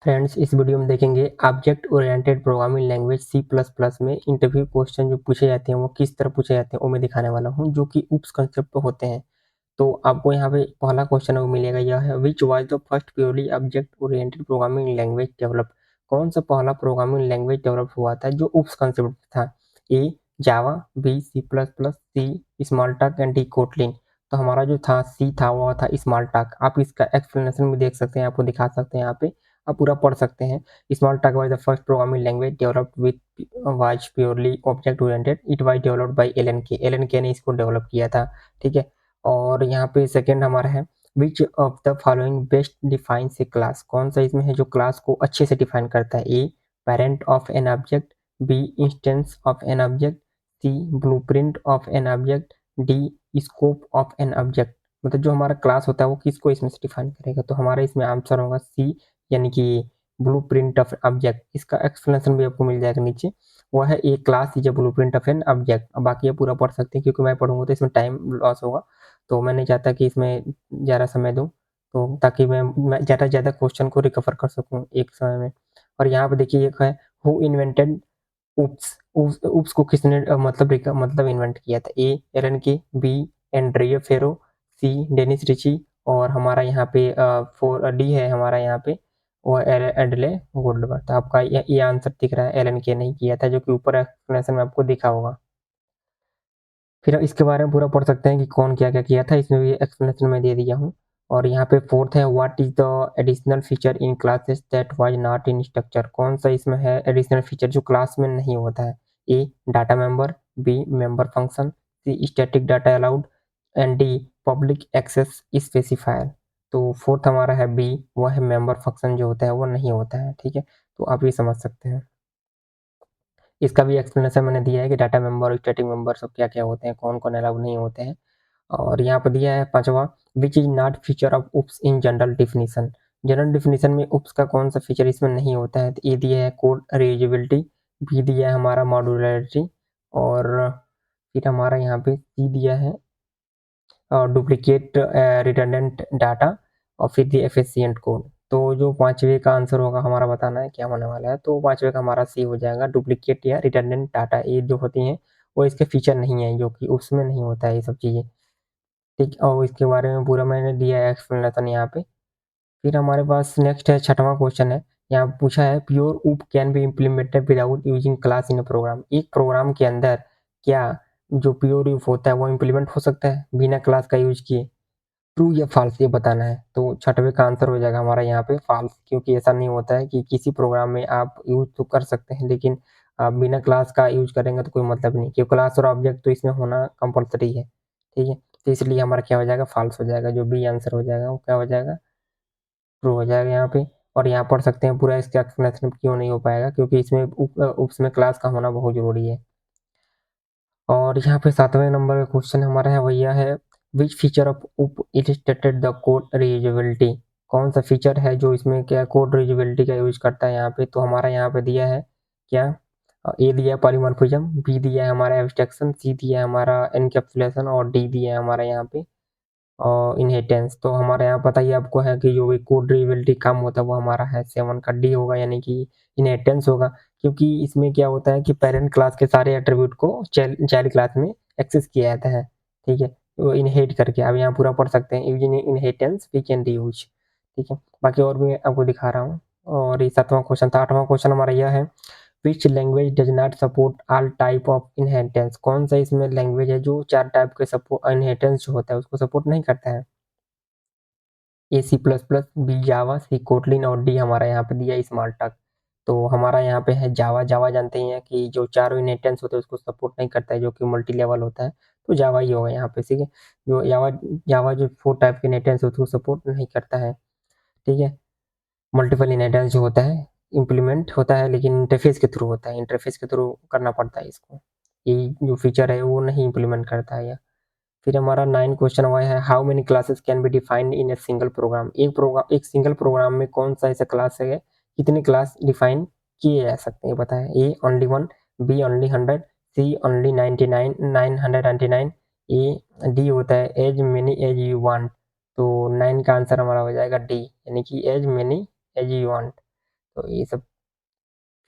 Friends, इस video में देखेंगे object oriented programming language C plus plus में इंटरव्यू क्वेश्चन जो पूछे जाते हैं वो किस तरह पूछे जाते हैं वो मैं दिखाने वाला हूँ, जो कि उप्स कंसेप्ट पे होते हैं। तो आपको यहाँ पे पहला क्वेश्चन वो मिलेगा, यह है which was the first purely object oriented programming language develop. कौन सा पहला प्रोग्रामिंग लैंग्वेज डेवलप हुआ था जो उप्स कंसेप्ट था? A Java, B C plus plus, C Smalltalk and D Kotlin. तो हमारा जो था सी था वो था स्मॉलटॉक। आप इसका एक्सप्लेनेशन भी देख सकते हैं, आपको दिखा सकते हैं यहाँ पे, आप पूरा पढ़ सकते हैं। Smalltalk was the first programming language developed with was purely object oriented. It was developed by Alan Kay ने इसको डेवलप किया था। ठीक है। और यहाँ पे सेकंड हमारा है which of the following best defines A class. कौन सा इसमें है जो क्लास को अच्छे से डिफाइन करता है? A parent of an object, B instance of an object, C blueprint of an object, D scope of an object. मतलब जो हमारा क्लास होता है वो किसको इसमें से डिफाइन करेगा? तो हमारा इसमें आंसर होगा सी, यानी कि ब्लूप्रिंट ऑफ ऑब्जेक्ट। इसका एक्सप्लेनेशन भी आपको मिल जाएगा नीचे। वो है ए class is a blueprint of an object. अब बाकी ये पूरा पढ़ सकते हैं, क्योंकि मैं पढ़ूंगा तो इसमें टाइम लॉस होगा, तो मैं नहीं चाहता कि इसमें ज़्यादा समय दूँ, तो ताकि मैं ज़्यादा से ज़्यादा क्वेश्चन को रिकवर कर सकूँ एक समय में। और यहाँ पे देखिए एक है हु इन्वेंटेड उप्स। उप्स को किसने मतलब इन्वेंट किया था? ए एलन के, बी एंड्रिया फेरो, सी डेनिस रिची, और हमारा यहाँ पे फोर डी है हमारा यहाँ पे वो एडले गोल्डबर्ग। तो आपका ये आंसर दिख रहा है, एलन के नहीं किया था, जो कि ऊपर एक्सप्लेनेशन में आपको दिखा होगा। फिर इसके बारे में पूरा पढ़ सकते हैं कि कौन क्या क्या किया था, इसमें भी एक्सप्लेनेशन में दे दिया हूँ। और यहाँ पे फोर्थ है what is the additional feature in classes that was not in structure. कौन सा इसमें है एडिशनल फीचर जो क्लास में नहीं होता है? A data member, B member function, C static data allowed, and D public access specifier. तो फोर्थ हमारा है बी, वो है मेंबर फंक्शन जो होता है वो नहीं होता है। ठीक है, तो आप ये समझ सकते हैं। इसका भी एक्सप्लेनेशन मैंने दिया है कि डाटा मेंबर और स्टैटिक मेंबर सब क्या क्या होते हैं, कौन कौन अलाउ नहीं होते हैं। और यहाँ पर दिया है पांचवा which is not feature of oops in general definition. General definition में उप्स का कौन सा फीचर इसमें नहीं होता है? तो ए दिया है कोड रीयूजेबिलिटी, बी दिया है हमारा मॉड्यूलरिटी, और फिर हमारा यहाँ पे सी दिया है डुप्लीकेट रिडंडेंट डाटा, और फिर दिया एफिशिएंट कोड। तो जो पांचवे का आंसर होगा हमारा बताना है क्या होने वाला है। तो पांचवे का हमारा सी हो जाएगा, डुप्लीकेट या रिडंडेंट डाटा। ये जो होती हैं वो इसके फीचर नहीं है, जो कि उसमें नहीं होता है ये सब चीज़ें। ठीक, और इसके बारे में पूरा मैंने दिया है एक्सप्लेनेशन यहाँ पे। फिर हमारे पास नेक्स्ट है छठवां क्वेश्चन है। यहाँ पूछा है pure OOP can be implemented without using class in a program. एक प्रोग्राम के अंदर क्या जो प्योर ऊप होता है वो इम्प्लीमेंट हो सकता है बिना क्लास का यूज किए? ट्रू या फॉल्स ये बताना है। तो छठवें का आंसर हो जाएगा हमारा यहाँ पे फॉल्स, क्योंकि ऐसा नहीं होता है कि किसी प्रोग्राम में आप यूज तो कर सकते हैं, लेकिन आप बिना क्लास का यूज करेंगे तो कोई मतलब नहीं, क्योंकि क्लास और ऑब्जेक्ट तो इसमें होना कंपलसरी है। ठीक है, तो इसलिए हमारा क्या हो जाएगा, फॉल्स हो जाएगा। जो बी आंसर हो जाएगा वो क्या हो जाएगा, ट्रू हो जाएगा यहाँ पे। और यहाँ पढ़ सकते हैं पूरा इसका एक्सप्लेनेशन क्यों नहीं हो पाएगा, क्योंकि इसमें उसमें क्लास का होना बहुत जरूरी है। और यहाँ पे सातवें नंबर का क्वेश्चन हमारा है भैया है विच फीचर ऑफ उप इलिस्ट्रेटेड द कोड रीयूजेबिलिटी। कौन सा फीचर है जो इसमें क्या कोड रीयूजेबिलिटी का यूज करता है यहाँ पे? तो हमारा यहाँ पे दिया है क्या, ए दिया है पॉलीमॉर्फिज्म, बी दिया है हमारा एब्स्ट्रैक्शन, सी दिया है हमारा एनकैप्सुलेशन, और डी दिया है हमारा यहाँ पे और इनहेरिटेंस। तो हमारे यहाँ पता ही आपको है कि जो भी कोड ड्यूरेबिलिटी कम होता है वो हमारा है 7 का डी होगा, यानी कि इनहेरिटेंस होगा। क्योंकि इसमें क्या होता है कि पेरेंट क्लास के सारे एट्रीब्यूट को चाइल्ड क्लास में एक्सेस किया जाता है। ठीक है, वो इनहेरिट करके अब यहाँ पूरा पढ़ सकते हैं using inheritance we can reuse. ठीक है, बाकी और भी आपको दिखा रहा हूँ। और ये 7वां क्वेश्चन था। 8वां क्वेश्चन हमारा यह है which language does not support all type of inheritance. कौन सा इसमें लैंग्वेज है जो 4 टाइप के सपोर्ट इनहेरिटेंस जो होता है उसको सपोर्ट नहीं करता है? ए सी प्लस प्लस, बी जावा, सी कोटलिन, और डी हमारा यहाँ पे दिया स्मार्टक। तो हमारा यहाँ पे है जावा। जावा जानते ही हैं कि जो चारों इनहेरिटेंस होते हैं उसको सपोर्ट नहीं करता है, जो कि मल्टी लेवल होता है, तो जावा ही होगा यहाँ पे। ठीक है, जो जावा जावा जो 4 टाइप के इनहेरिटेंस होते हैं उसको सपोर्ट नहीं करता है। ठीक है, मल्टीपल इनहेरिटेंस जो होता है इम्प्लीमेंट होता है, लेकिन इंटरफेस के थ्रू होता है, इंटरफेस के थ्रू करना पड़ता है इसको। ये जो फीचर है वो नहीं इम्प्लीमेंट करता है। फिर हमारा 9 क्वेश्चन हुआ है how many classes can be defined in a single program. एक सिंगल प्रोग्राम में कौन सा ऐसा क्लास है, कितने क्लास डिफाइन किए जा सकते हैं बताएं? A only 1, B only 100, C only 99 999, A D होता है as many as you want. तो 9 का आंसर हमारा हो जाएगा डी, यानी कि as many as you want. तो ये सब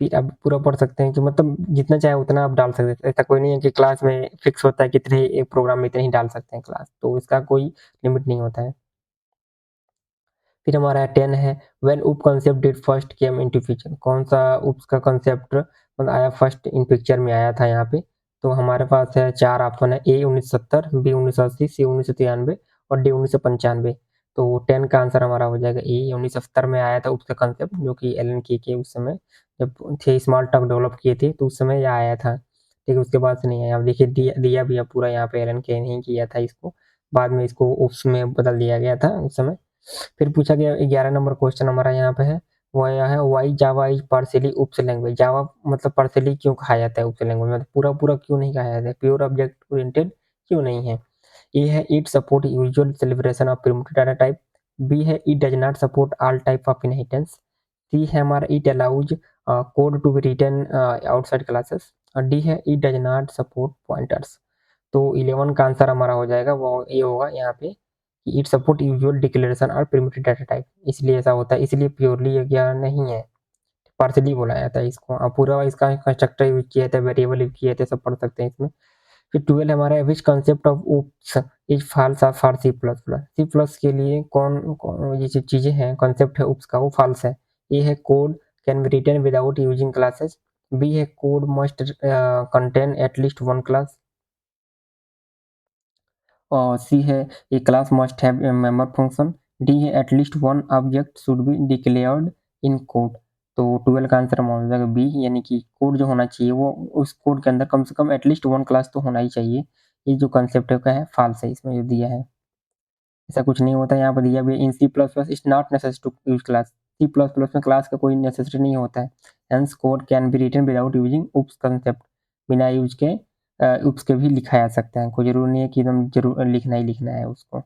फिर आप पूरा पढ़ सकते हैं कि मतलब जितना चाहे उतना आप डाल सकते हैं। ऐसा कोई नहीं है कि क्लास में फिक्स होता है कितने एक प्रोग्राम में इतने ही डाल सकते हैं क्लास, तो इसका कोई लिमिट नहीं होता है। फिर हमारा 10 है व्हेन उप concept did first came into picture, कौन-सा उप्स का कांसेप्ट मतलब आया फर्स्ट इन पिक्चर में आया था यहाँ पे। तो हमारे पास है 4 ऑप्शन है, ए 1970, बी 1980, सी 1993 और डी 1995। तो 10 का आंसर हमारा हो जाएगा ए। 1970 में आया था उप्स का कांसेप्ट, जो कि एलन के उस समय जब थे स्मॉल टॉक डेवलप किए थे तो उस समय ये आया था। ठीक है, उसके बाद से नहीं आया। अब देखिए दिया दिया भी है पूरा यहाँ पे, एलन के ने ही किया था इसको, बाद में इसको उप्स में बदल दिया गया था उस समय। फिर पूछा गया 11 नंबर क्वेश्चन हमारा यहाँ पे है, वो यह है why Java is partially OOPS language. Java मतलब पार्शियली क्यों कहा जाता है उप्स लैंग्वेज, मतलब पूरा पूरा क्यों नहीं कहा जाता है, प्योर ऑब्जेक्ट ओरिएंटेड क्यों नहीं है। ए है it support usual celebration of primitive data type, B है it does not support all type of inheritance, C है हमारा it allows code to be written outside classes, और डी है it does not support pointers. तो 11 का answer हमारा हो जाएगा वो ये होगा यहाँ पे कि इट सपोर्ट यूजुअल डिक्लेरेशन और प्रिमिटिव डाटा टाइप, इसलिए ऐसा होता है, इसलिए प्योरली ये क्या नहीं है, पार्शियली बोला जाता है इसको। पूरा इसका कंस्ट्रक्टर यूज किया था, वेरिएबल यूज किए थे, सब पढ़ सकते हैं इसमें। फिर 12 हमारा है which concept of OOPS is false for C plus plus. C plus के लिए कौन ये जो चीजें हैं कॉन्सेप्ट है ओप्स का वो फॉल्स है। ए है code can be written without using classes, B है code must contain at least one class, और सी है ए class must have a member function, D है at least one object should be declared in code. तो 12 का answer हमारा हो जाएगा B, यानी कि कोड जो होना चाहिए वो उस कोड के अंदर कम से कम एटलीस्ट वन क्लास तो होना ही चाहिए। ये जो कंसेप्ट का है फॉल्स है इसमें जो दिया है, ऐसा कुछ नहीं होता। यहाँ पर दिया भी in C plus plus it's not necessary to use class, C plus plus में क्लास का कोई नेसेसरी नहीं होता है। Hence code can be written without using OOPS concept, बिना यूज के उप्स के भी लिखा जा सकता है, कोई जरूरी नहीं है कि एकदम जरूर लिखना ही लिखना है उसको।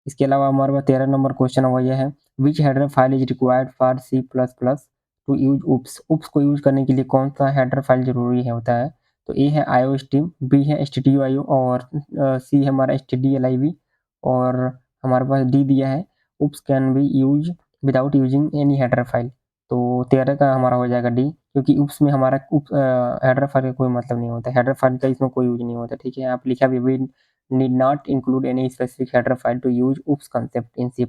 इसके अलावा हमारे पास 13 नंबर क्वेश्चन वो ये है which header file is required for C plus plus to use OOPS. OOPS को यूज करने के लिए कौन सा हेडर फाइल जरूरी है होता है। तो ए है आईओ स्ट्रीम, बी है stdio और सी है हमारा stdlib, और हमारे पास डी दिया है OOPS can be use without using any header file. तो 13 का हमारा हो जाएगा डी, क्योंकि उप्स में हमारा हेडर फाइल का कोई मतलब नहीं होता, हेडर फाइल का इसमें कोई यूज नहीं होता। ठीक है, आप लिखा भी need not include any specific header file to use oops concept in C++.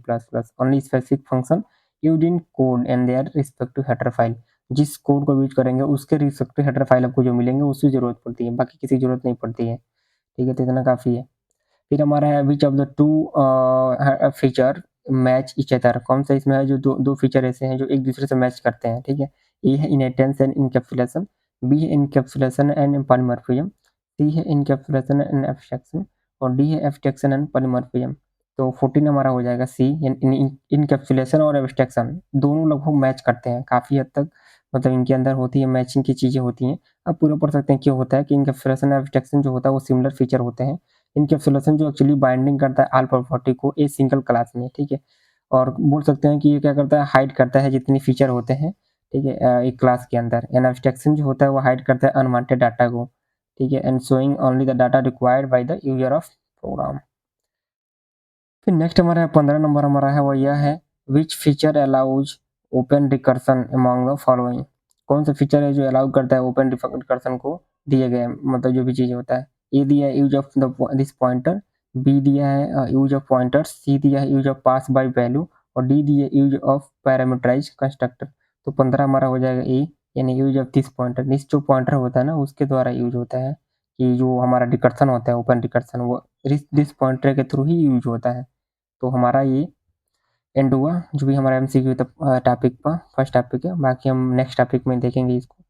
Only specific function used in code and their respective header file. जिस कोड को यूज करेंगे उसके रिस्पेक्टिव हेडर फाइल आपको जो मिलेंगे उसकी जरूरत पड़ती है, बाकी किसी की जरूरत नहीं पड़ती है। ठीक है, तो इतना काफी है। फिर हमारा है which of the two feature match each other, कौन सा इसमें है जो दो दो फीचर ऐसे हैं जो एक दूसरे से मैच करते हैं। ठीक है, ए है इनहेरिटेंस एंड इनकैप्सुलेशन, बी है इनकैप्सुलेशन एंड पॉलीमॉर्फिज्म, सी है इनकैप्सुलेशन एंड एब्स्ट्रैक्शन, और डी है एब्स्ट्रैक्शन एंड पॉलीमॉर्फिज्म। तो 14 हमारा हो जाएगा सी, इनकैप्सुलेशन और एब्स्ट्रैक्शन दोनों लगभग मैच करते हैं काफी हद तक, मतलब इनके अंदर होती है मैचिंग की चीजें होती हैं। अब पूरा पढ़ सकते हैं क्यों होता है कि इनकैप्सुलेशन और एब्स्ट्रैक्शन जो होता है वो सिमिलर फीचर होते हैं। इनकैप्सुलेशन जो एक्चुअली बाइंडिंग करता है ऑल प्रॉपर्टी को एक सिंगल क्लास में। ठीक है, और बोल सकते हैं कि ये क्या करता है हाइड करता है जितने फीचर होते हैं। ठीक है, एक क्लास के अंदर। एंड एब्स्ट्रैक्शन जो होता है वो हाइड करता है अनवांटेड डाटा को। ठीक है, and showing only the data required by the user of program. फिर नेक्स्ट हमारा 15 नंबर हमारा है वो यह है which feature allows open recursion among the following. कौन सा फीचर है जो अलाउ करता है ओपन रिकर्सन को दिए गए मतलब जो भी चीज़ होता है। ए दिया है use of the this pointer, B दिया है यूज ऑफ पॉइंटर्स, सी दिया है use of pass by value, और डी दिया है यूज ऑफ पैरामीटराइज कंस्ट्रक्टर। तो 15 हमारा हो जाएगा ए, यानी use of this pointer. This जो पॉइंटर होता है ना उसके द्वारा यूज होता है, कि जो हमारा रिकर्सन होता है ओपन रिकर्सन वो दिस पॉइंटर के थ्रू ही यूज होता है। तो हमारा ये एंड हुआ जो भी हमारा एमसीक्यू टॉपिक का फर्स्ट टॉपिक है, बाकी हम नेक्स्ट टॉपिक में देखेंगे इसको।